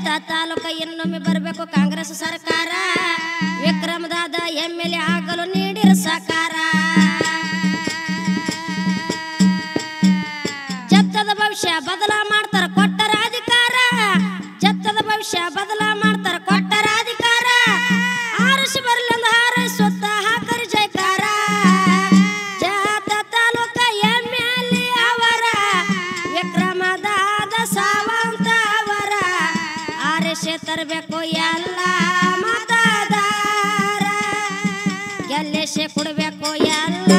ಜತ್ತ ತಾಲೂಕ ಇನ್ನೊಮ್ಮೆ ಬರಬೇಕು ಕಾಂಗ್ರೆಸ್ ಸರ್ಕಾರ ವಿಕ್ರಮದಾದ MLA ಆಗಲು ನೀಡಿರ ಸಾಕಾರ ಜತ್ತದ ಭವಿಷ್ಯ ಬದಲ ಮಾಡ್ತಾರ ಕೊಟ್ಟರ ಅಧಿಕಾರ ಜತ್ತದ ಭವಿಷ್ಯ ಬದಲ ಮಾಡ್ತಾರ ಕೊಟ್ಟರ ಅಧಿಕಾರ ಆರಿಸಿ ಬರಲಿಂದ ಹಾರೈಸುತ್ತ ಹಾಕರಿ ಜಯಕಾರ ಜತ್ತ ತಾಲೂಕ MLA ಅವರ ವಿಕ್ರಮದಾದ ಸಾವಂತ ಅವರ ಆರಿಸಿ ತರಬೇಕು ಎಲ್ಲ ಮತದಾರ ಗೆಲ್ಲಿಸಿ ಕೊಡಬೇಕು ಎಲ್ಲ